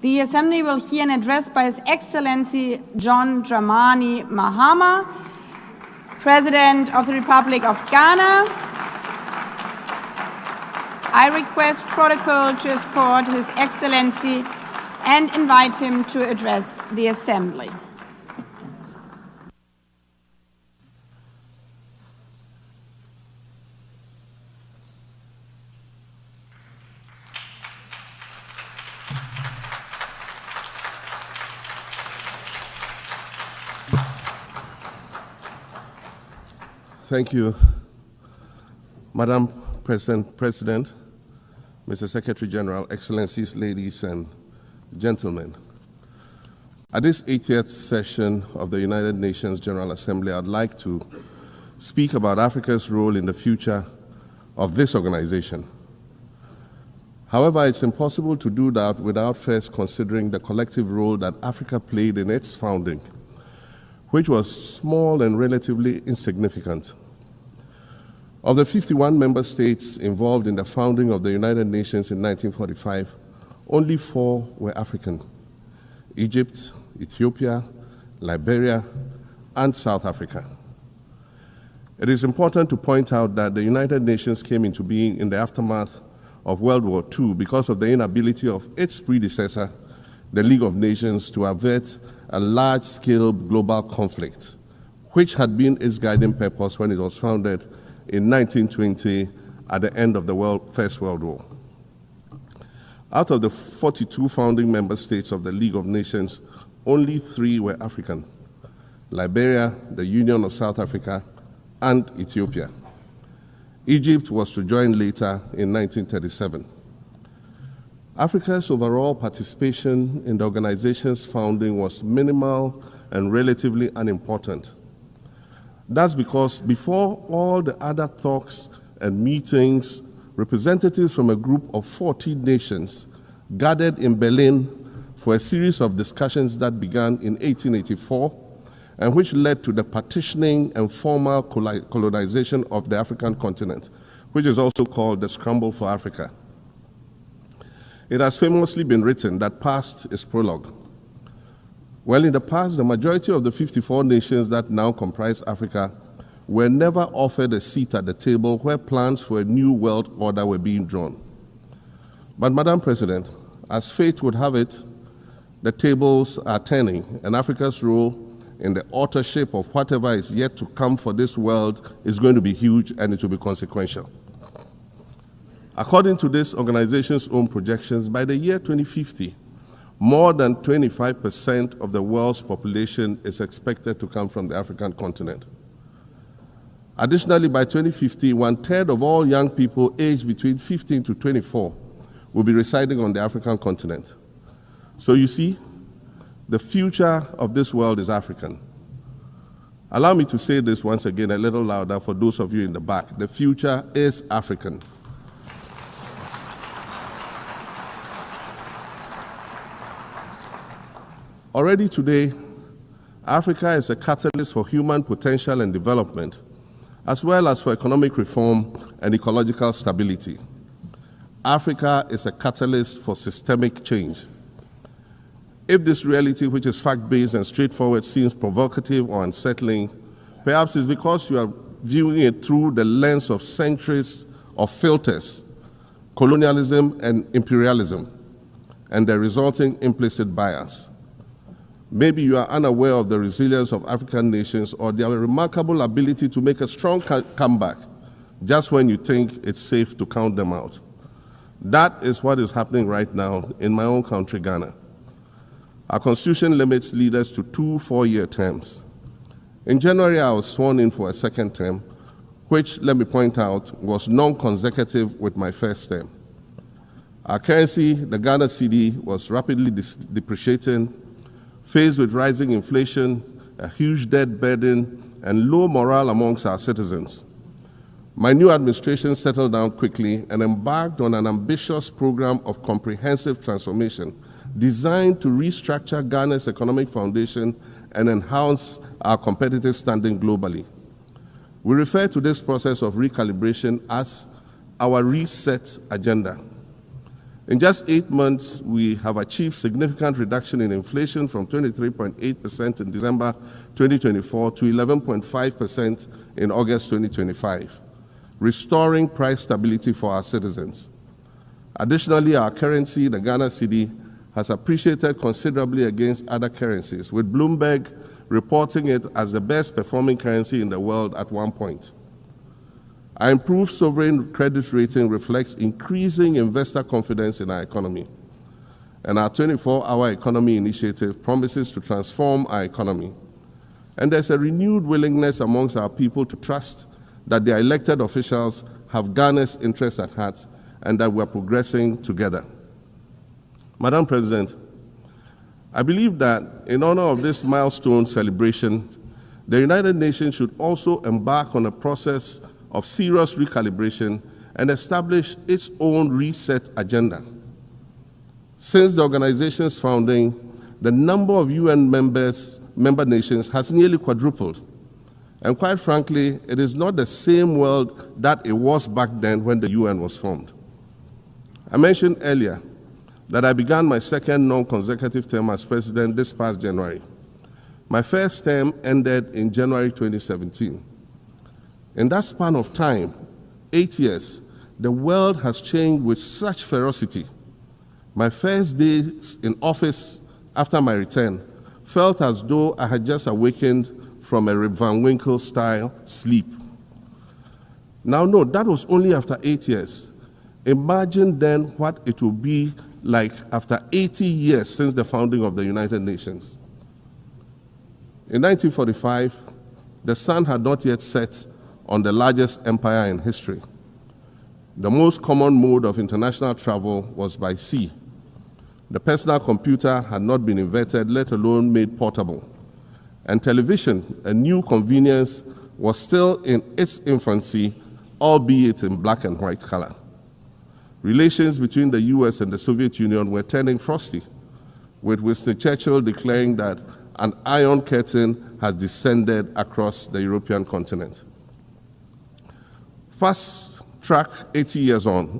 The Assembly will hear an address by His Excellency John Dramani Mahama, President of the Republic of Ghana. I request protocol to escort His Excellency and invite him to address the Assembly. Thank you, Madam President, Mr. Secretary General, Excellencies, ladies and gentlemen. At this 80th session of the United Nations General Assembly, I'd like to speak about Africa's role in the future of this organization. However, it's impossible to do that without first considering the collective role that Africa played in its founding, which was small and relatively insignificant. Of the 51 member states involved in the founding of the United Nations in 1945, only 4 were African: Egypt, Ethiopia, Liberia, and South Africa. It is important to point out that the United Nations came into being in the aftermath of World War II because of the inability of its predecessor, the League of Nations, to avert a large-scale global conflict, which had been its guiding purpose when it was founded in 1920 at the end of the First World War. Out of the 42 founding member states of the League of Nations, only 3 were African: Liberia, the Union of South Africa, and Ethiopia. Egypt was to join later in 1937. Africa's overall participation in the organization's founding was minimal and relatively unimportant. That's because before all the other talks and meetings, representatives from a group of 14 nations gathered in Berlin for a series of discussions that began in 1884 and which led to the partitioning and formal colonization of the African continent, which is also called the Scramble for Africa. It has famously been written that past is prologue. Well, in the past, the majority of the 54 nations that now comprise Africa were never offered a seat at the table where plans for a new world order were being drawn. But, Madam President, as fate would have it, the tables are turning, and Africa's role in the authorship of whatever is yet to come for this world is going to be huge, and it will be consequential. According to this organization's own projections, by the year 2050, more than 25% of the world's population is expected to come from the African continent. Additionally, by 2050, 1/3 of all young people aged between 15 to 24 will be residing on the African continent. So you see, the future of this world is African. Allow me to say this once again a little louder for those of you in the back. The future is African. Already today, Africa is a catalyst for human potential and development, as well as for economic reform and ecological stability. Africa is a catalyst for systemic change. If this reality, which is fact-based and straightforward, seems provocative or unsettling, perhaps it's because you are viewing it through the lens of centuries of filters, colonialism and imperialism, and the resulting implicit bias. Maybe you are unaware of the resilience of African nations or their remarkable ability to make a strong comeback just when you think it's safe to count them out. That is what is happening right now in my own country, Ghana. Our constitution limits leaders to 2 4-year terms. In January, I was sworn in for a second term, which, let me point out, was non-consecutive with my first term. Our currency, the Ghana cedi, was rapidly depreciating, faced with rising inflation, a huge debt burden, and low morale amongst our citizens. My new administration settled down quickly and embarked on an ambitious program of comprehensive transformation designed to restructure Ghana's economic foundation and enhance our competitive standing globally. We refer to this process of recalibration as our reset agenda. In just 8 months, we have achieved significant reduction in inflation from 23.8% in December 2024 to 11.5% in August 2025, restoring price stability for our citizens. Additionally, our currency, the Ghana cedi, has appreciated considerably against other currencies, with Bloomberg reporting it as the best performing currency in the world at one point. Our improved sovereign credit rating reflects increasing investor confidence in our economy, and our 24-hour economy initiative promises to transform our economy. And there's a renewed willingness amongst our people to trust that their elected officials have Ghana's interests at heart and that we're progressing together. Madam President, I believe that in honor of this milestone celebration, the United Nations should also embark on a process of serious recalibration and establish its own reset agenda. Since the organization's founding, the number of UN member nations has nearly quadrupled. And quite frankly, it is not the same world that it was back then when the UN was formed. I mentioned earlier that I began my second non-consecutive term as president this past January. My first term ended in January 2017. In that span of time, 8 years, the world has changed with such ferocity. My first days in office after my return felt as though I had just awakened from a Rip Van Winkle-style sleep. Now, no, that was only after 8 years. Imagine then what it will be like after 80 years since the founding of the United Nations. In 1945, the sun had not yet set on the largest empire in history. The most common mode of international travel was by sea. The personal computer had not been invented, let alone made portable. And television, a new convenience, was still in its infancy, albeit in black and white color. Relations between the US and the Soviet Union were turning frosty, with Winston Churchill declaring that an iron curtain has descended across the European continent. Fast track 80 years on,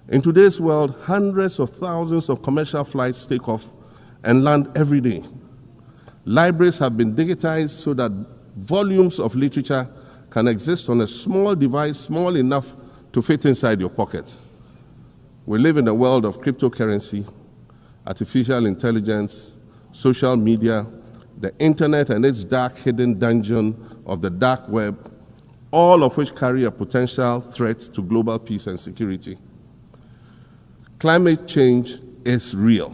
in today's world, hundreds of thousands of commercial flights take off and land every day. Libraries have been digitized so that volumes of literature can exist on a small device, small enough to fit inside your pocket. We live in a world of cryptocurrency, artificial intelligence, social media, the internet and its dark hidden dungeon of the dark web, all of which carry a potential threat to global peace and security. Climate change is real,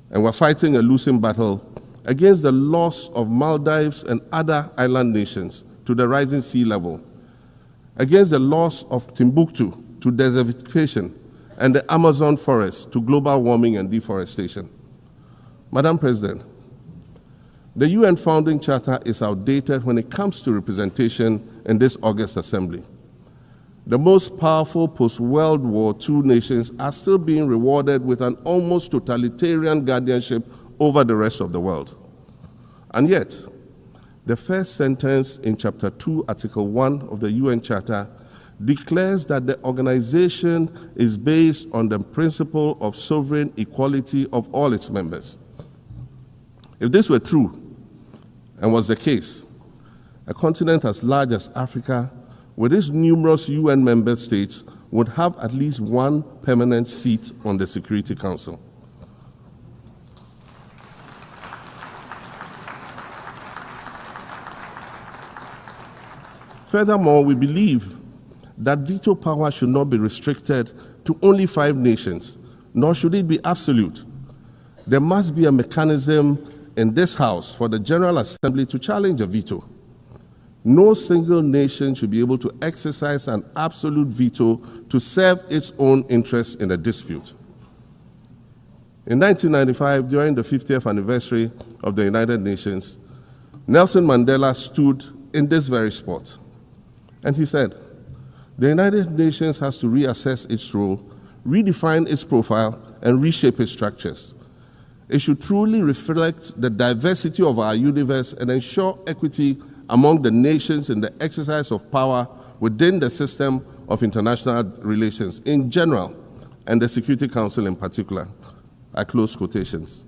and we're fighting a losing battle against the loss of Maldives and other island nations to the rising sea level, against the loss of Timbuktu to desertification, and the Amazon forest to global warming and deforestation. Madam President, the UN Founding Charter is outdated when it comes to representation in this August Assembly. The most powerful post-World War II nations are still being rewarded with an almost totalitarian guardianship over the rest of the world. And yet, the first sentence in Chapter 2, Article 1 of the UN Charter declares that the organization is based on the principle of sovereign equality of all its members. If this were true, and was the case, a continent as large as Africa, with its numerous UN member states, would have at least one permanent seat on the Security Council. Furthermore, we believe that veto power should not be restricted to only 5 nations, nor should it be absolute. There must be a mechanism in this House for the General Assembly to challenge a veto. No single nation should be able to exercise an absolute veto to serve its own interests in a dispute. In 1995, during the 50th anniversary of the United Nations, Nelson Mandela stood in this very spot, and he said, "The United Nations has to reassess its role, redefine its profile, and reshape its structures. It should truly reflect the diversity of our universe and ensure equity among the nations in the exercise of power within the system of international relations in general, and the Security Council in particular, I close quotations.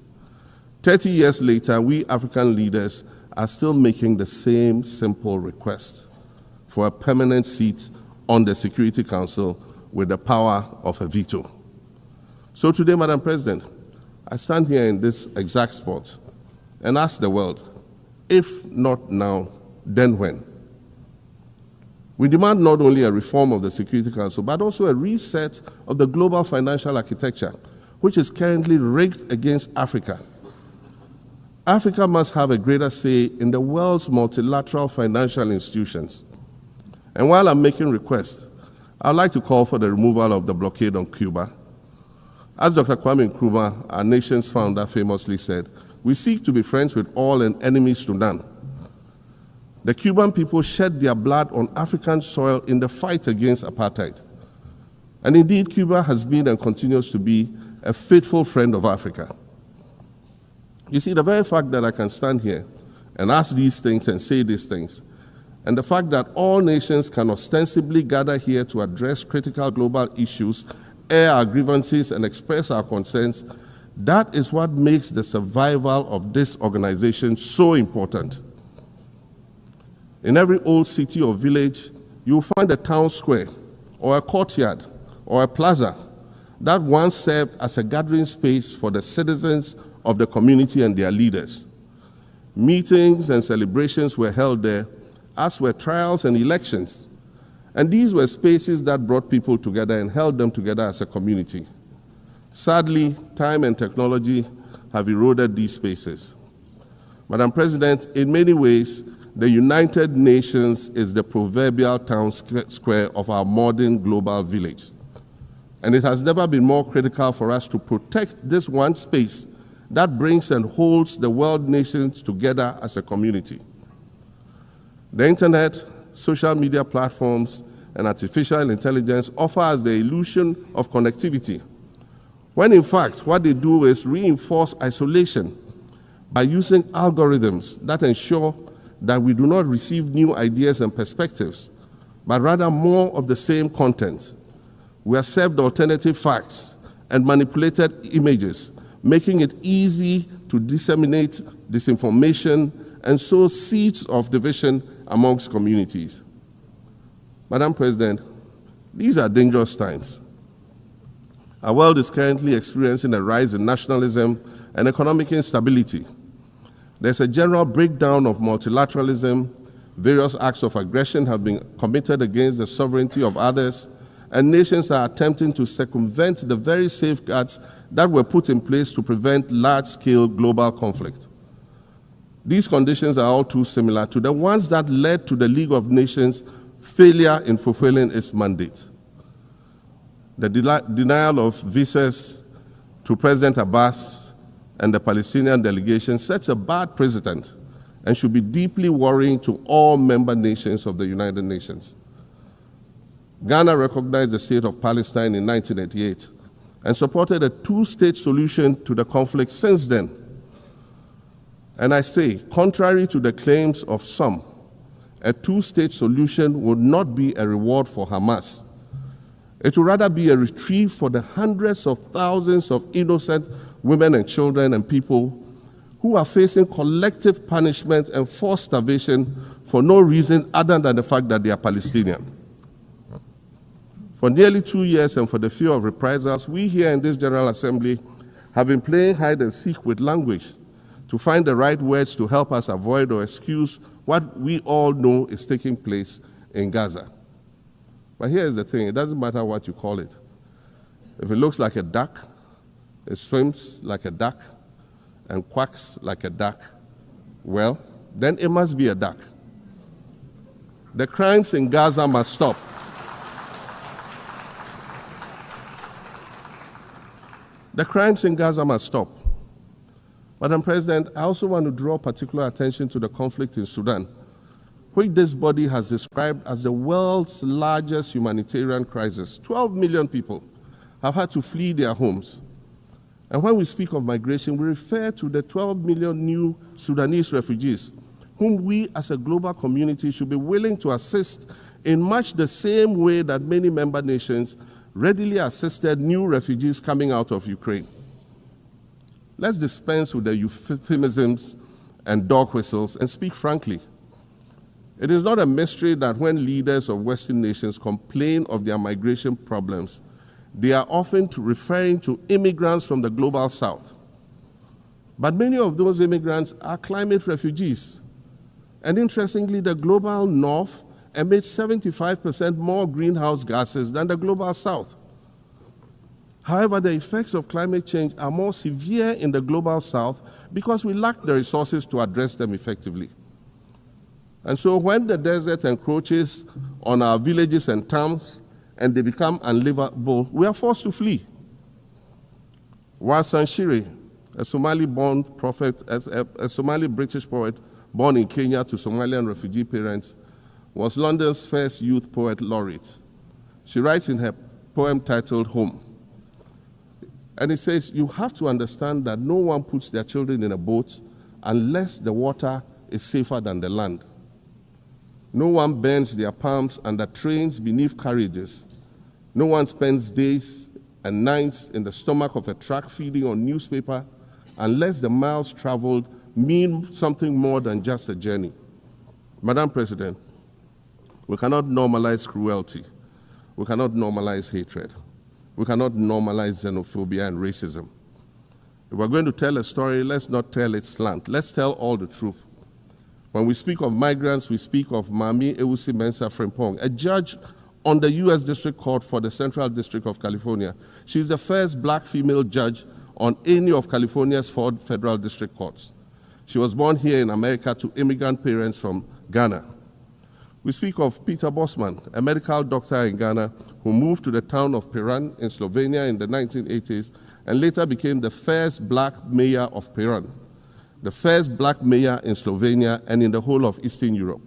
30 years later, we African leaders are still making the same simple request for a permanent seat on the Security Council with the power of a veto. So today, Madam President, I stand here in this exact spot and ask the world, if not now, then when? We demand not only a reform of the Security Council, but also a reset of the global financial architecture, which is currently rigged against Africa. Africa must have a greater say in the world's multilateral financial institutions. And while I'm making requests, I'd like to call for the removal of the blockade on Cuba. As Dr. Kwame Nkrumah, our nation's founder, famously said, we seek to be friends with all and enemies to none. The Cuban people shed their blood on African soil in the fight against apartheid. And indeed, Cuba has been and continues to be a faithful friend of Africa. You see, the very fact that I can stand here and ask these things and say these things, and the fact that all nations can ostensibly gather here to address critical global issues, air our grievances, and express our concerns, that is what makes the survival of this organization so important. In every old city or village, you will find a town square, or a courtyard, or a plaza that once served as a gathering space for the citizens of the community and their leaders. Meetings and celebrations were held there, as were trials and elections. And these were spaces that brought people together and held them together as a community. Sadly, time and technology have eroded these spaces. Madam President, in many ways, the United Nations is the proverbial town square of our modern global village. And it has never been more critical for us to protect this one space that brings and holds the world nations together as a community. The internet, social media platforms, and artificial intelligence offer us the illusion of connectivity, when in fact what they do is reinforce isolation by using algorithms that ensure that we do not receive new ideas and perspectives, but rather more of the same content. We are served alternative facts and manipulated images, making it easy to disseminate disinformation and sow seeds of division amongst communities. Madam President, these are dangerous times. Our world is currently experiencing a rise in nationalism and economic instability. There's a general breakdown of multilateralism. Various acts of aggression have been committed against the sovereignty of others, and nations are attempting to circumvent the very safeguards that were put in place to prevent large-scale global conflict. These conditions are all too similar to the ones that led to the League of Nations' failure in fulfilling its mandate. The denial of visas to President Abbas and the Palestinian delegation sets a bad precedent and should be deeply worrying to all member nations of the United Nations. Ghana recognized the state of Palestine in 1988 and supported a two-state solution to the conflict since then. And I say, contrary to the claims of some, a two-state solution would not be a reward for Hamas. It would rather be a reprieve for the hundreds of thousands of innocent women and children and people who are facing collective punishment and forced starvation for no reason other than the fact that they are Palestinian. For nearly 2 years and for the fear of reprisals, we here in this General Assembly have been playing hide and seek with language to find the right words to help us avoid or excuse what we all know is taking place in Gaza. But here's the thing, it doesn't matter what you call it. If it looks like a duck, it swims like a duck, and quacks like a duck, well, then it must be a duck. The crimes in Gaza must stop. The crimes in Gaza must stop. Madam President, I also want to draw particular attention to the conflict in Sudan, which this body has described as the world's largest humanitarian crisis. 12 million people have had to flee their homes. And when we speak of migration, we refer to the 12 million new Sudanese refugees, whom we as a global community should be willing to assist in much the same way that many member nations readily assisted new refugees coming out of Ukraine. Let's dispense with the euphemisms and dog whistles and speak frankly. It is not a mystery that when leaders of Western nations complain of their migration problems, they are often referring to immigrants from the global south. But many of those immigrants are climate refugees. And interestingly, the global north emits 75% more greenhouse gases than the global south. However, the effects of climate change are more severe in the global south because we lack the resources to address them effectively. And so when the desert encroaches on our villages and towns and they become unlivable, we are forced to flee. Warsan Shire, a Somali-born prophet, a Somali-British poet born in Kenya to Somalian refugee parents, was London's first youth poet laureate. She writes in her poem titled Home. And it says, you have to understand that no one puts their children in a boat unless the water is safer than the land. No one bends their palms under trains beneath carriages. No one spends days and nights in the stomach of a truck feeding on newspaper unless the miles traveled mean something more than just a journey. Madam President, we cannot normalize cruelty. We cannot normalize hatred. We cannot normalize xenophobia and racism. If we're going to tell a story, let's not tell it slant. Let's tell all the truth. When we speak of migrants, we speak of Mami Ewusi Mensah Frimpong, a judge on the U.S. District Court for the Central District of California. She's the first black female judge on any of California's 4 federal district courts. She was born here in America to immigrant parents from Ghana. We speak of Peter Bosman, a medical doctor in Ghana who moved to the town of Piran in Slovenia in the 1980s and later became the first black mayor of Piran, the first black mayor in Slovenia and in the whole of Eastern Europe.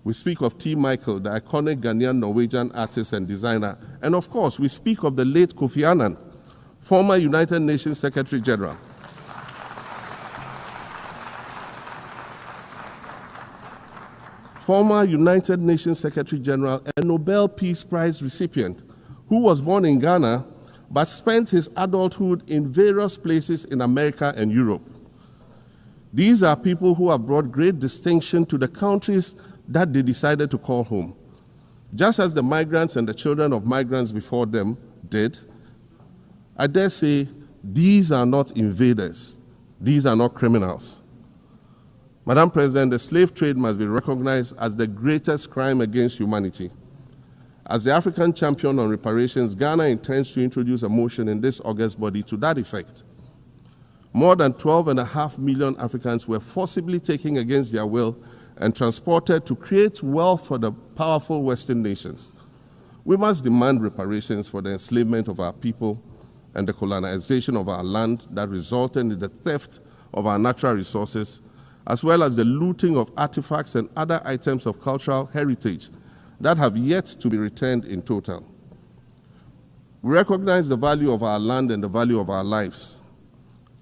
We speak of T. Michael, the iconic Ghanaian Norwegian artist and designer. And of course, we speak of the late Kofi Annan, former United Nations Secretary General. Former United Nations Secretary General and Nobel Peace Prize recipient, who was born in Ghana but spent his adulthood in various places in America and Europe. These are people who have brought great distinction to the countries that they decided to call home. Just as the migrants and the children of migrants before them did, I dare say these are not invaders. These are not criminals. Madam President, the slave trade must be recognized as the greatest crime against humanity. As the African champion on reparations, Ghana intends to introduce a motion in this August body to that effect. More than 12.5 million Africans were forcibly taken against their will and transported to create wealth for the powerful Western nations. We must demand reparations for the enslavement of our people and the colonization of our land that resulted in the theft of our natural resources, as well as the looting of artifacts and other items of cultural heritage that have yet to be returned in total. We recognize the value of our land and the value of our lives,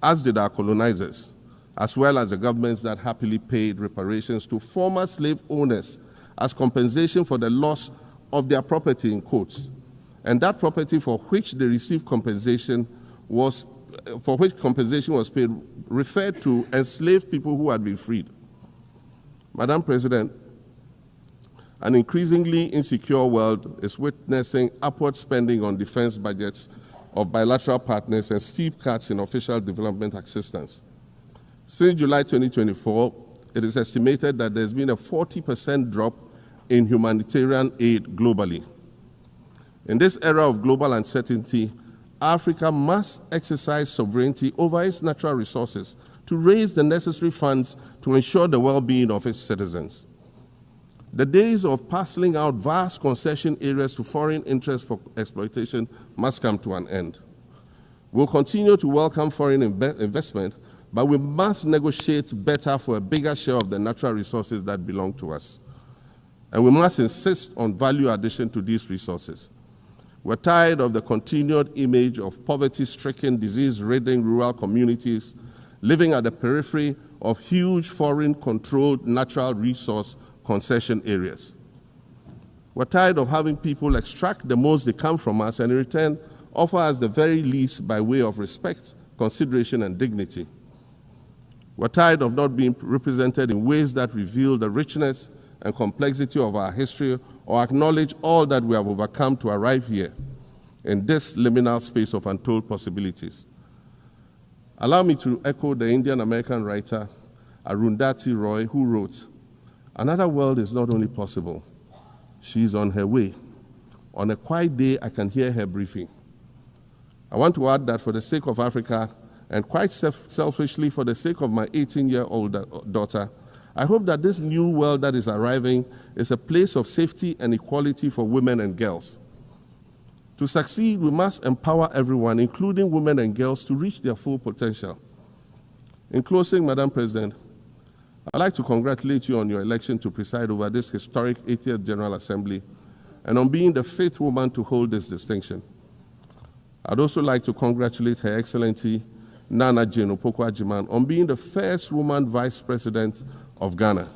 as did our colonizers, as well as the governments that happily paid reparations to former slave owners as compensation for the loss of their property, in quotes, and that property for which they received compensation was paid referred to enslaved people who had been freed. Madam President, an increasingly insecure world is witnessing upward spending on defense budgets of bilateral partners and steep cuts in official development assistance. Since July 2024, it is estimated that there's been a 40% drop in humanitarian aid globally. In this era of global uncertainty, Africa must exercise sovereignty over its natural resources to raise the necessary funds to ensure the well-being of its citizens. The days of parceling out vast concession areas to foreign interests for exploitation must come to an end. We'll continue to welcome foreign investment, but we must negotiate better for a bigger share of the natural resources that belong to us. And we must insist on value addition to these resources. We're tired of the continued image of poverty-stricken, disease-ridden rural communities living at the periphery of huge foreign-controlled natural resource concession areas. We're tired of having people extract the most they can from us and in return offer us the very least by way of respect, consideration, and dignity. We're tired of not being represented in ways that reveal the richness and complexity of our history or acknowledge all that we have overcome to arrive here in this liminal space of untold possibilities. Allow me to echo the Indian-American writer Arundhati Roy, who wrote, "Another world is not only possible, she is on her way. On a quiet day, I can hear her briefing." I want to add that for the sake of Africa, and quite selfishly for the sake of my 18-year-old daughter, I hope that this new world that is arriving is a place of safety and equality for women and girls. To succeed, we must empower everyone, including women and girls, to reach their full potential. In closing, Madam President, I'd like to congratulate you on your election to preside over this historic 80th General Assembly and on being the 5th woman to hold this distinction. I'd also like to congratulate Her Excellency Nana Jane Opoku-Agyeman on being the first woman Vice President of Ghana.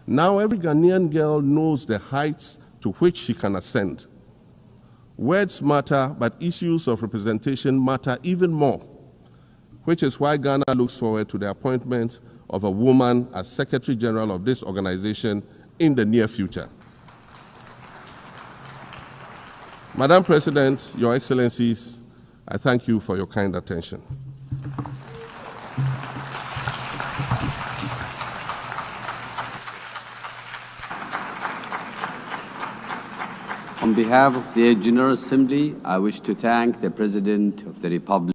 Now every Ghanaian girl knows the heights to which she can ascend. Words matter, but issues of representation matter even more, which is why Ghana looks forward to the appointment of a woman as Secretary General of this organization in the near future. Madam President, Your Excellencies, I thank you for your kind attention. On behalf of the General Assembly, I wish to thank the President of the Republic